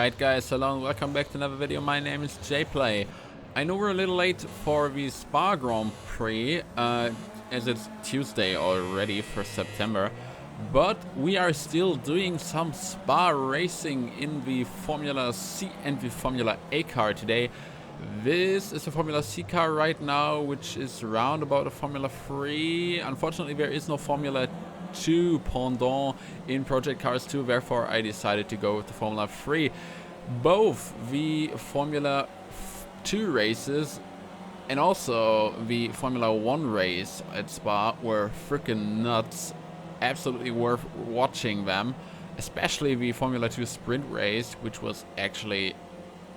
Alright guys, hello and welcome back to another video. My name is jplay. I know we're a little late for the Spa Grand Prix, as it's Tuesday already for September. But we are still doing some Spa racing in the Formula C and the Formula A car today. This is a Formula C car right now, which is round about a Formula 3. Unfortunately, there is no Formula 2 pendant in Project Cars 2, therefore I decided to go with the Formula 3. Both the Formula 2 races and also the Formula 1 race at Spa were freaking nuts. Absolutely worth watching them, especially the Formula 2 sprint race, which was actually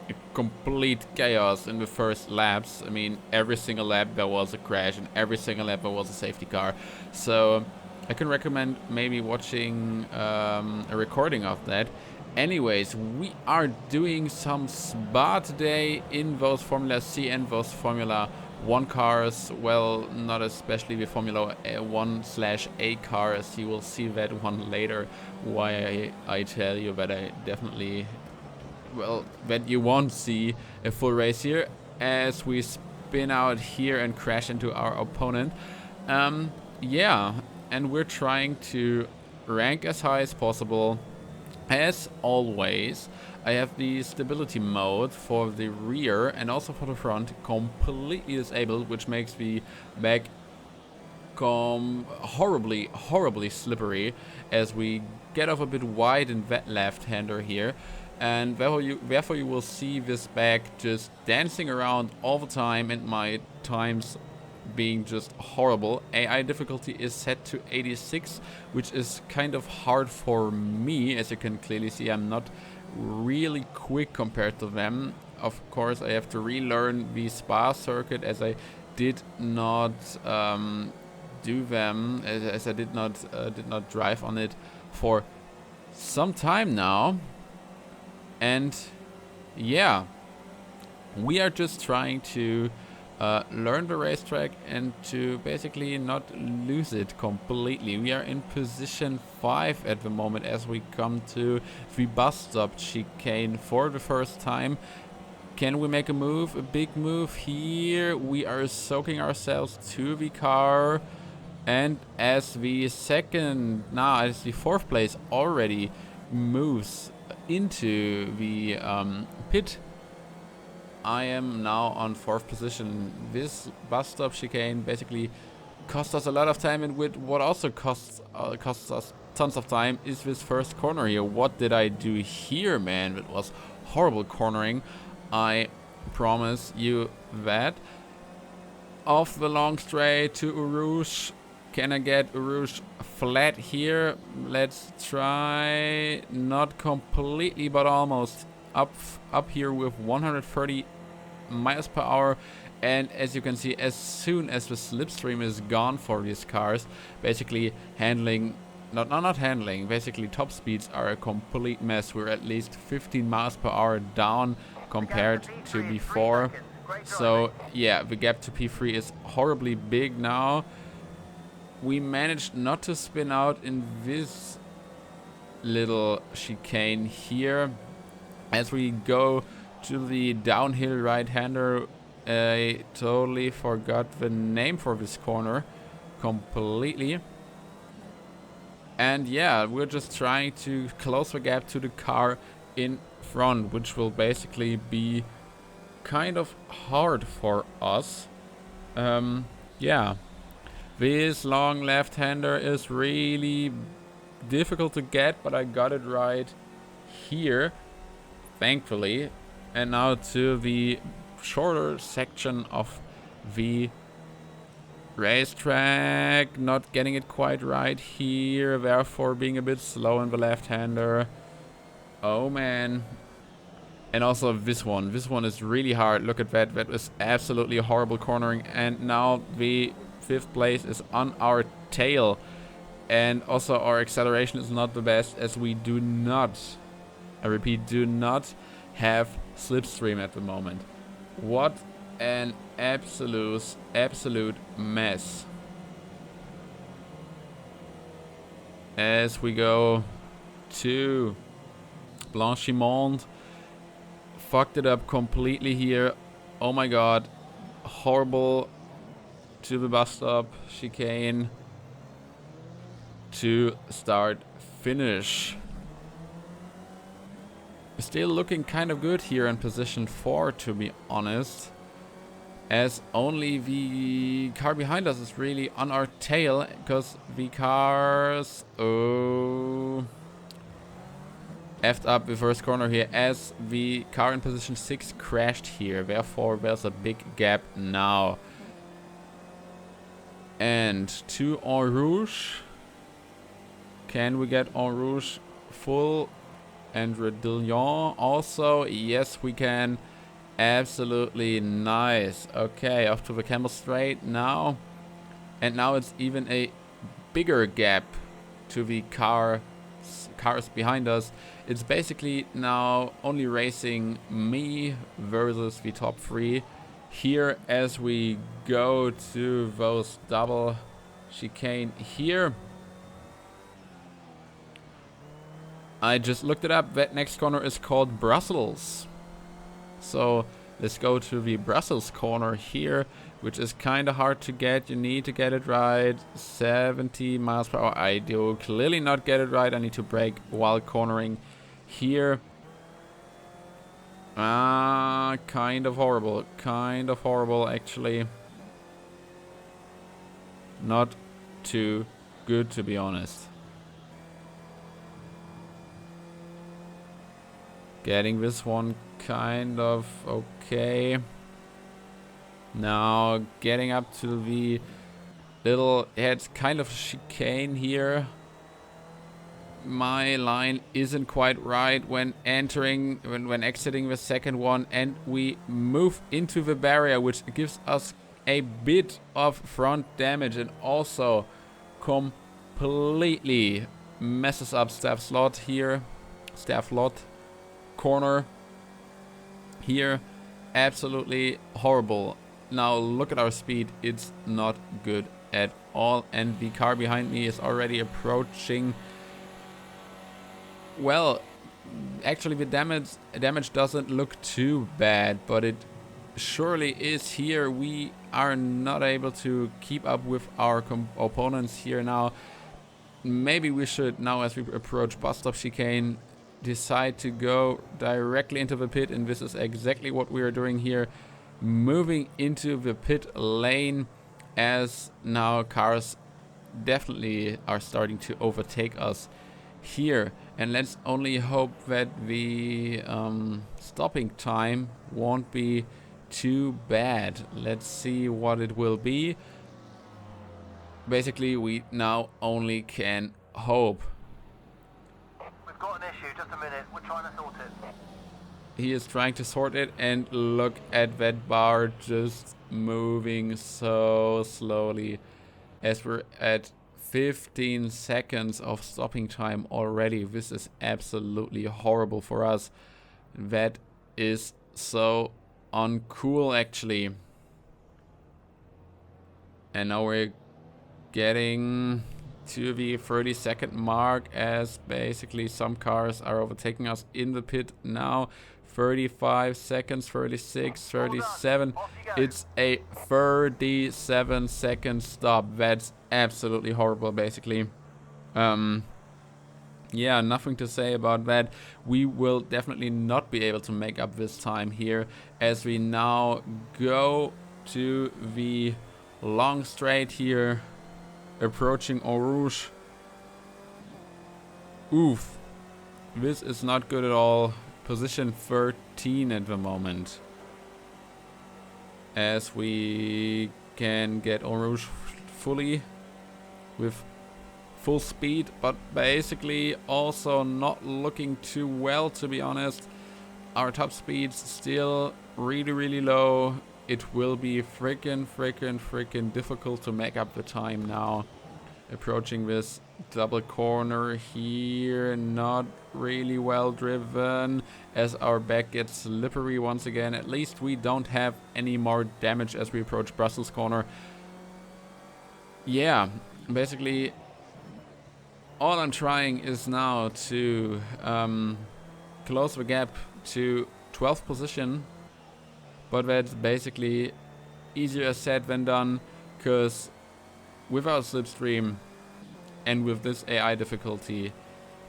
a complete chaos in the first laps. I mean, every single lap there was a crash and every single lap there was a safety car. So I can recommend maybe watching a recording of that. Anyways, we are doing some Spa today in those Formula C and those Formula 1 cars. Well, not especially the Formula 1/A cars. You will see that one later, why I tell you that I definitely, well, that you won't see a full race here as we spin out here and crash into our opponent. Yeah, and we're trying to rank as high as possible. As always, I have the stability mode for the rear and also for the front completely disabled, which makes the back horribly slippery as we get off a bit wide in that left-hander here. And therefore you will see this back just dancing around all the time and my times being just horrible. AI difficulty is set to 86, which is kind of hard for me. As you can clearly see, I'm not really quick compared to them. Of course, I have to relearn the Spa circuit as I did not do them, as I did not drive on it for some time now. And yeah, we are just trying to learn the racetrack and to basically not lose it completely. We are in position 5 at the moment as we come to the bus stop chicane for the first time. Can we make a move? A big move here. We are soaking ourselves to the car, and as the fourth place already moves into the pit, I am now on 4th position. This bus stop chicane basically cost us a lot of time, and with what also costs us tons of time is this first corner here. What did I do here, man? It was horrible cornering, I promise you that. Off the long straight to Urush. Can I get Urush flat here? Let's try. Not completely, but almost. Up here with 130 miles per hour, and as you can see, as soon as the slipstream is gone for these cars, basically basically top speeds are a complete mess. We're at least 15 miles per hour down compared to before. So yeah, the gap to P3 is horribly big now. We managed not to spin out in this little chicane here. As we go to the downhill right-hander, I totally forgot the name for this corner completely. And yeah, we're just trying to close the gap to the car in front, which will basically be kind of hard for us. Yeah, this long left-hander is really difficult to get, but I got it right here, thankfully. And now to the shorter section of the racetrack. Not getting it quite right here, therefore being a bit slow in the left-hander. Oh man. And also this one is really hard. Look at that. That was absolutely horrible cornering. And now the 5th place is on our tail. And also our acceleration is not the best, as we do not, I repeat, do not have slipstream at the moment. What an absolute mess. As we go to Blanchimont, fucked it up completely here. Oh my god. Horrible. To the bus stop. Chicane. To start finish. Still looking kind of good here in position 4, to be honest. As only the car behind us is really on our tail, because the cars effed up the first corner here, as the car in position 6 crashed here. Therefore, there's a big gap now. And to En Rouge. Can we get En Rouge full? And Redillon also. Yes, we can. Absolutely nice. Okay, off to the Camel Straight now. And now it's even a bigger gap to the cars behind us. It's basically now only racing me versus the top 3 here as we go to those double chicane here. I just looked it up. That next corner is called Brussels. So let's go to the Brussels corner here, which is kind of hard to get. You need to get it right. 70 miles per hour. I do clearly not get it right. I need to brake while cornering here. Kind of horrible. Kind of horrible, actually. Not too good, to be honest. Getting this one kind of okay. Now getting up to the little, yeah, it's kind of chicane here. My line isn't quite right when entering, when exiting the second one, and we move into the barrier, which gives us a bit of front damage and also completely messes up Staff Lot corner here. Absolutely horrible. Now look at our speed. It's not good at all, and the car behind me is already approaching. Well, actually the damage doesn't look too bad, but it surely is here. We are not able to keep up with our opponents here now. Maybe we should now, as we approach bus stop chicane, decide to go directly into the pit, and this is exactly what we are doing here, moving into the pit lane, as now cars definitely are starting to overtake us here. And let's only hope that the stopping time won't be too bad. Let's see what it will be. Basically, we now only can hope. We've got an issue, just a minute, we're trying to sort it. He is trying to sort it, and look at that bar just moving so slowly, as we're at 15 seconds of stopping time already. This is absolutely horrible for us. That is so uncool, actually. And now we're getting to the 30-second mark, as basically some cars are overtaking us in the pit now. 35 seconds, 36, 37. It's a 37-second stop. That's absolutely horrible, basically. Yeah, nothing to say about that. We will definitely not be able to make up this time here, as we now go to the long straight here, approaching En Rouge. Oof. This is not good at all. Position 13 at the moment. As we can get En Rouge fully with full speed, but basically also not looking too well, to be honest. Our top speed's still really low. It will be freaking difficult to make up the time now. Approaching this double corner here, not really well driven, as our back gets slippery once again. At least we don't have any more damage as we approach Brussels corner. Yeah, basically all I'm trying is now to close the gap to 12th position. But that's basically easier said than done, because with our slipstream and with this AI difficulty,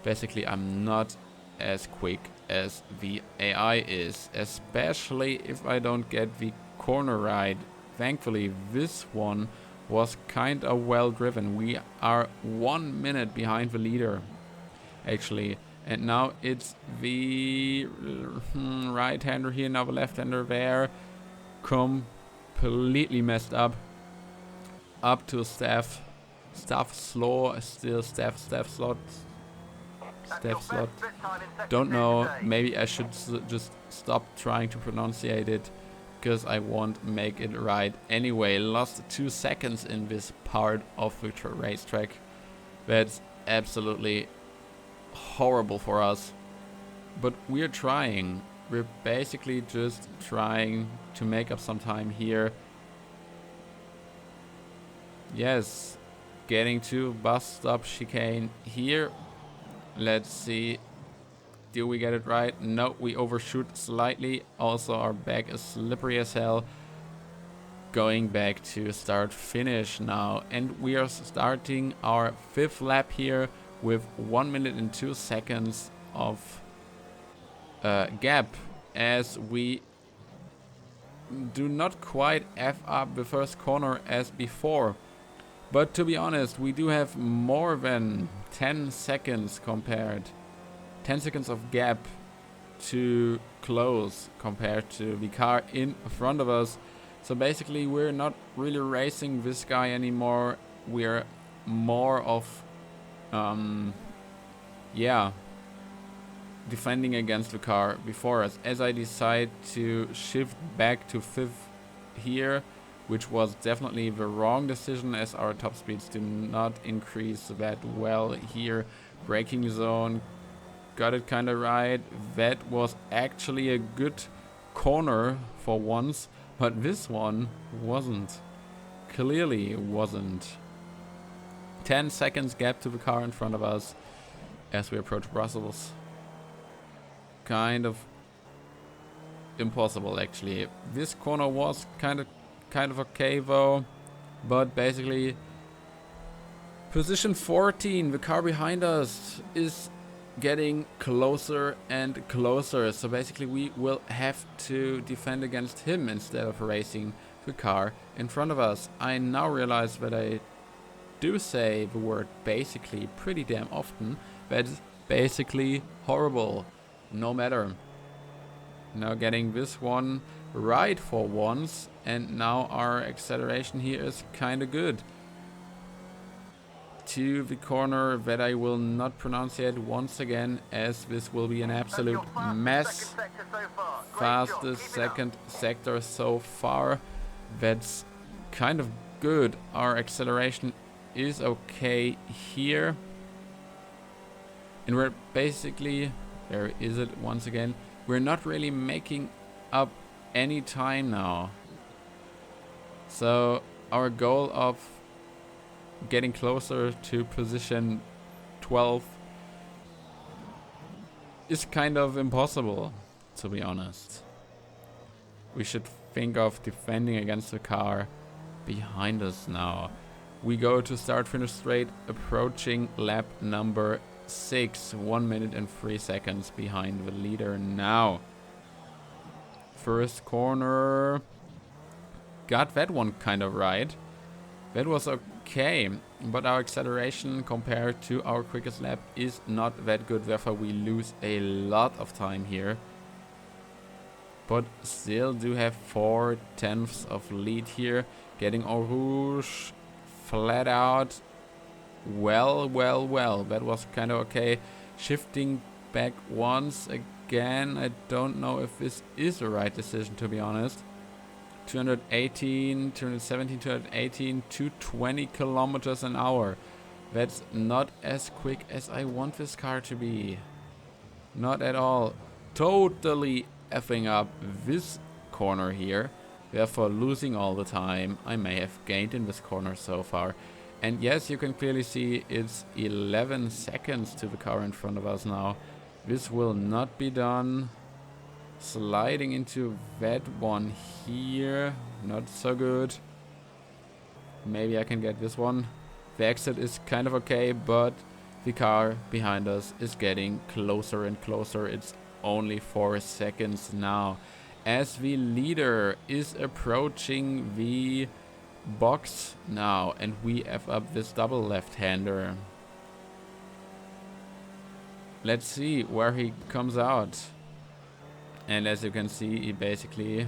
basically I'm not as quick as the AI is, especially if I don't get the corner right. Thankfully, this one was kind of well driven. We are 1 minute behind the leader, actually. And now it's the right-hander here, now the left-hander there. Completely messed up. Up to Staff. Staff slow, still Staff slot. Staff slot. Don't know, maybe I should just stop trying to pronunciate it, because I won't make it right anyway. Lost 2 seconds in this part of the racetrack. That's absolutely horrible for us. But we're trying. We're basically just trying to make up some time here. Yes, getting to bus stop chicane here. Let's see. Do we get it right? No, we overshoot slightly. Also, our back is slippery as hell. Going back to start finish now. And we are starting our 5th lap here with 1 minute and 2 seconds of gap, as we do not quite F up the first corner as before. But to be honest, we do have more than 10 seconds compared. 10 seconds of gap to close compared to the car in front of us. So basically we're not really racing this guy anymore. We're more of defending against the car before us, as I decide to shift back to 5th here, which was definitely the wrong decision, as our top speeds do not increase that well here. Braking zone, got it kind of right. That was actually a good corner for once, but this one wasn't. Clearly wasn't. 10 seconds gap to the car in front of us as we approach Brussels. Kind of impossible, actually. This corner was kind of okay though, but basically position 14, the car behind us, is getting closer and closer. So basically we will have to defend against him instead of racing the car in front of us. I now realize that I do say the word basically pretty damn often. That's basically horrible. No matter. Now getting this one right for once, and now our acceleration here is kind of good. To the corner that I will not pronounce yet once again, as this will be an absolute mess. Fastest second sector so far. That's kind of good. Our acceleration is okay here. And we're basically, there is it once again, we're not really making up any time now. So our goal of getting closer to position 12 is kind of impossible, to be honest. We should think of defending against the car behind us now. We go to start finish straight, approaching lap number 6, 1 minute and 3 seconds behind the leader now. First corner, got that one kind of right. That was okay, but our acceleration compared to our quickest lap is not that good, therefore we lose a lot of time here. But still do have 4/10 of lead here, getting Eau Rouge flat out. Well, that was kind of okay. Shifting back once again. I don't know if this is the right decision, to be honest. 218, 217, 218, 220 kilometers an hour. That's not as quick as I want this car to be. Not at all. Totally effing up this corner here. Therefore losing all the time I may have gained in this corner so far. And yes, you can clearly see it's 11 seconds to the car in front of us now. This will not be done. Sliding into that one here. Not so good. Maybe I can get this one. The exit is kind of okay, but the car behind us is getting closer and closer. It's only 4 seconds now. As the leader is approaching the box now, and we F up this double left-hander. Let's see where he comes out. And as you can see, he basically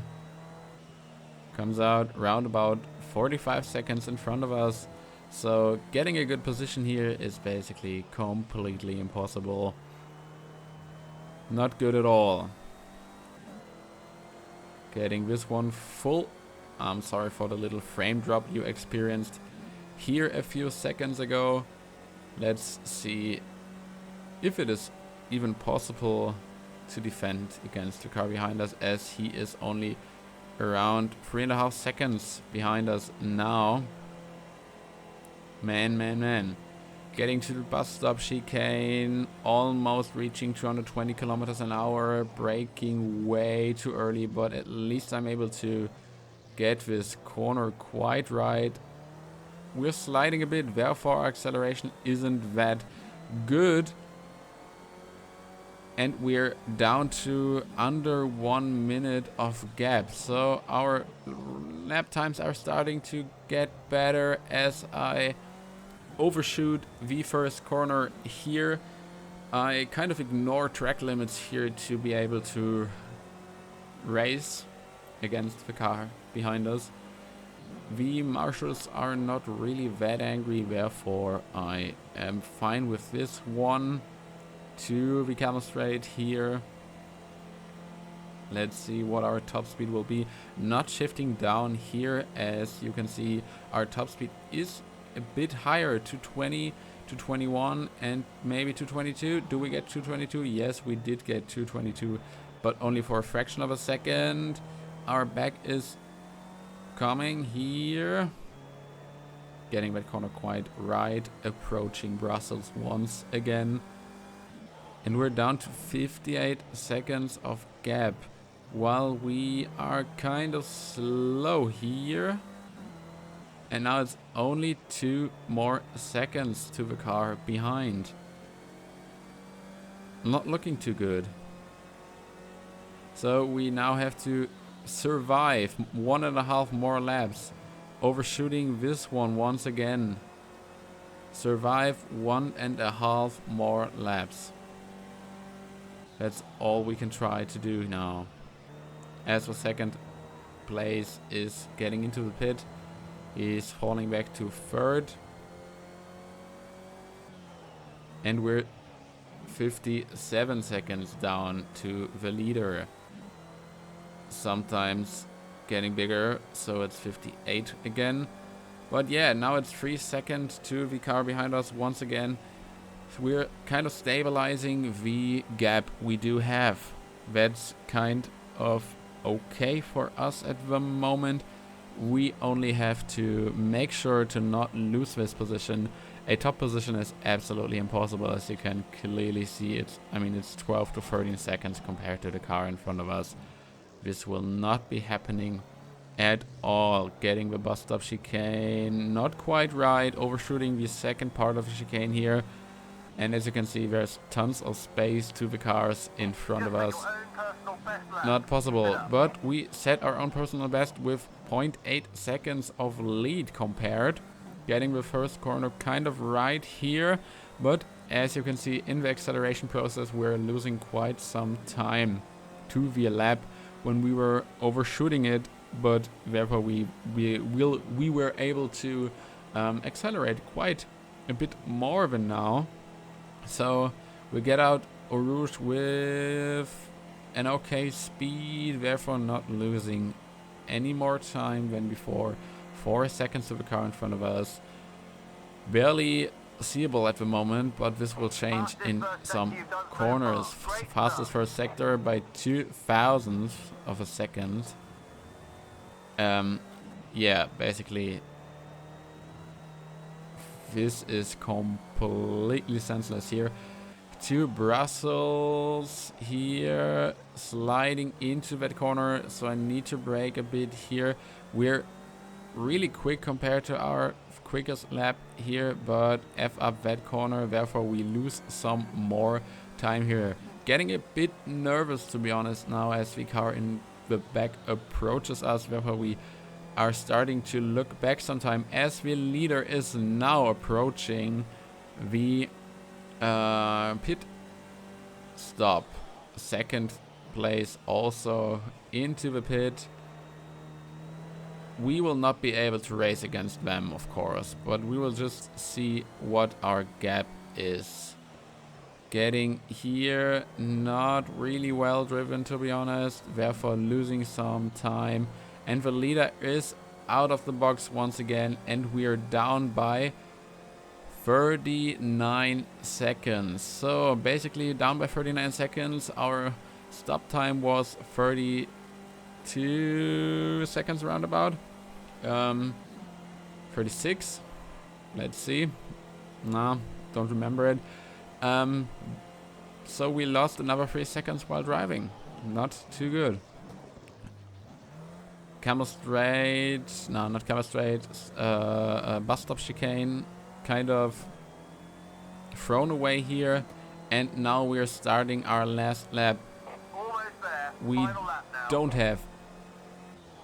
comes out round about 45 seconds in front of us. So getting a good position here is basically completely impossible. Not good at all. Getting this one full. I'm sorry for the little frame drop you experienced here a few seconds ago. Let's see if it is even possible to defend against the car behind us, as he is only around 3.5 seconds behind us now. Man. Getting to the bus stop chicane, almost reaching 220 kilometers an hour, braking way too early, but at least I'm able to get this corner quite right. We're sliding a bit, therefore our acceleration isn't that good. And we're down to under 1 minute of gap. So our lap times are starting to get better as I overshoot the first corner here. I kind of ignore track limits here to be able to race against the car behind us. The marshals are not really that angry, therefore I am fine with this one. To the camel straight here. Let's see what our top speed will be. Not shifting down here, as you can see our top speed is a bit higher, 220, 221 and maybe 222. Do we get 222? Yes, we did get 222, but only for a fraction of a second. Our back is coming here. Getting that corner quite right. Approaching Brussels once again. And we're down to 58 seconds of gap, while we are kind of slow here. And now it's only 2 more seconds to the car behind. Not looking too good. So we now have to survive 1.5 more laps. Overshooting this one once again. Survive 1.5 more laps. That's all we can try to do now. As for second place is getting into the pit. He's falling back to third. And we're 57 seconds down to the leader. Sometimes getting bigger, so it's 58 again. But yeah, now it's 3 seconds to the car behind us once again. We're kind of stabilizing the gap we do have. That's kind of okay for us at the moment. We only have to make sure to not lose this position. A top position is absolutely impossible, as you can clearly see. It's 12 to 13 seconds compared to the car in front of us. This will not be happening at all. Getting the bus stop chicane not quite right. Overshooting the second part of the chicane here. And as you can see, there's tons of space to the cars in front of us. Not possible, but we set our own personal best with 0.8 seconds of lead compared. Getting the first corner kind of right here, but as you can see in the acceleration process, we're losing quite some time to the lap when we were overshooting it, but therefore we were able to accelerate quite a bit more than now. So we get out Eau Rouge with an okay speed, therefore not losing any more time than before. 4 seconds to the car in front of us. Barely seeable at the moment, but this will change in some corners. Fastest first sector by 0.02 of a second. Yeah, basically this is completely senseless here. to Brussels here, sliding into that corner, so I need to brake a bit here. We're really quick compared to our quickest lap here, but F up that corner, therefore we lose some more time here. Getting a bit nervous, to be honest, now as the car in the back approaches us, therefore we are starting to look back sometime as the leader is now approaching the pit stop. Second place also into the pit. We will not be able to race against them, of course, but we will just see what our gap is. Getting here, not really well driven, to be honest, therefore losing some time. And the leader is out of the box once again, and we are down by 39 seconds. So basically down by 39 seconds. Our stop time was 32 seconds roundabout. 36. Let's see. No, don't remember it. So we lost another 3 seconds while driving. Not too good. Camel straight. No, not camel straight. Bus stop chicane. Kind of thrown away here. And now we are starting our last lap. Almost there. We Final lap now. don't have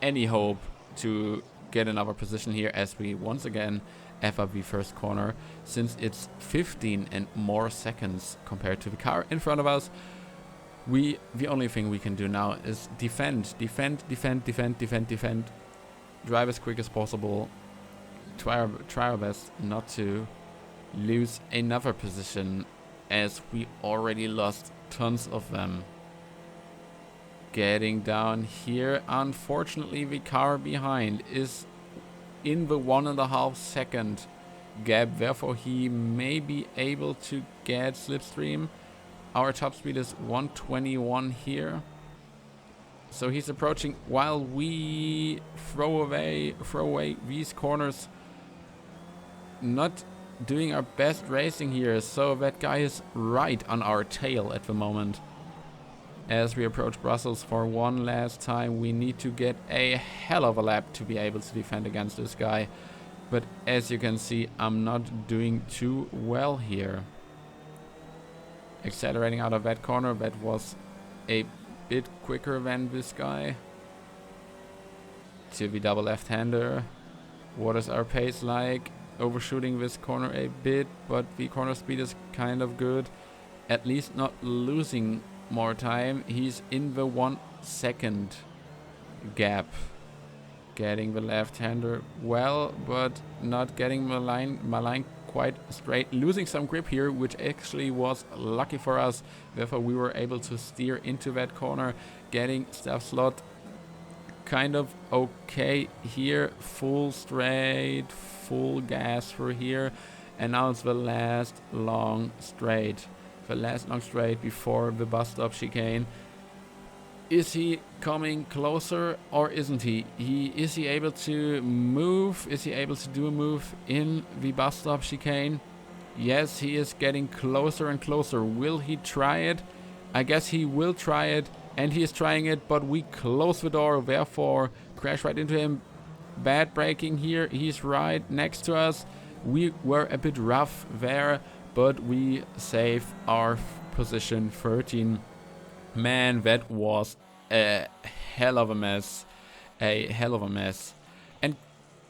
any hope to get another position here, as we once again F up the first corner, since it's 15 and more seconds compared to the car in front of us. The only thing we can do now is defend. Drive as quick as possible. Try our best not to lose another position, as we already lost tons of them. Getting down here, unfortunately the car behind is in the 1.5 second gap, therefore he may be able to get slipstream. Our top speed is 121 here, so he's approaching while we throw away these corners. Not doing our best racing here, so that guy is right on our tail at the moment. As we approach Brussels for one last time, we need to get a hell of a lap to be able to defend against this guy. But as you can see, I'm not doing too well here. Accelerating out of that corner, that was a bit quicker than this guy. To the double left-hander. What is our pace like? Overshooting this corner a bit, but the corner speed is kind of good. At least not losing more time. He's in the 1 second gap. Getting the left-hander well, but not getting my line quite straight. Losing some grip here, which actually was lucky for us. Therefore we were able to steer into that corner. Getting staff slot kind of okay here. Full straight, full gas through here. And now it's the last long straight. The last long straight before the bus stop chicane. Is he coming closer or isn't he? Is he able to move? Is he able to do a move in the bus stop chicane? Yes, he is getting closer and closer. Will he try it? I guess he will try it, and he is trying it, but we close the door, therefore crash right into him. Bad braking here. He's right next to us. We were a bit rough there, but we save our position 13. Man, that was a hell of a mess. A hell of a mess. And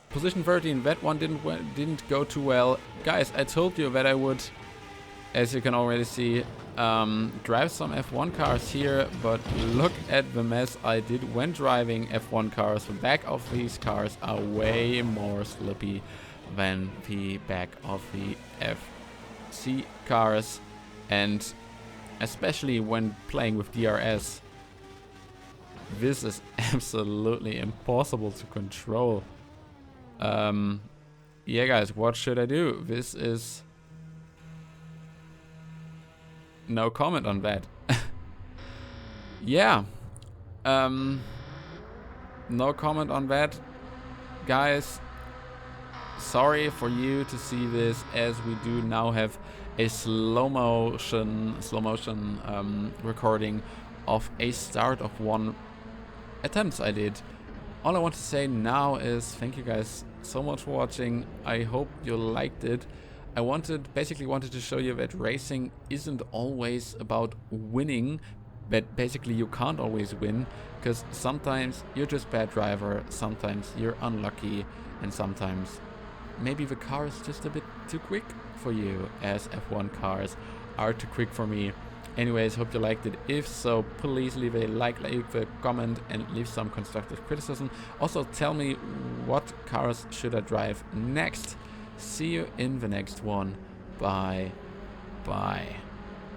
position 13, that one didn't go too well. Guys, I told you that I would, as you can already see, drive some F1 cars here, but look at the mess I did when driving F1 cars. The back of these cars are way more slippy than the back of the FC cars, and especially when playing with DRS, this is absolutely impossible to control. Yeah guys, what should I do? This is no comment on that. Yeah, no comment on that, guys. Sorry for you to see this, as we do now have a slow motion recording of a start of one attempts I did. All I want to say now is thank you guys so much for watching. I hope you liked it. I basically wanted to show you that racing isn't always about winning, but basically you can't always win, because sometimes you're just bad driver, sometimes you're unlucky, and sometimes maybe the car is just a bit too quick for you, as F1 cars are too quick for me. Anyways, hope you liked it. If so, please leave a like, leave a comment, and leave some constructive criticism. Also, tell me what cars should I drive next. See you in the next one. Bye. Bye.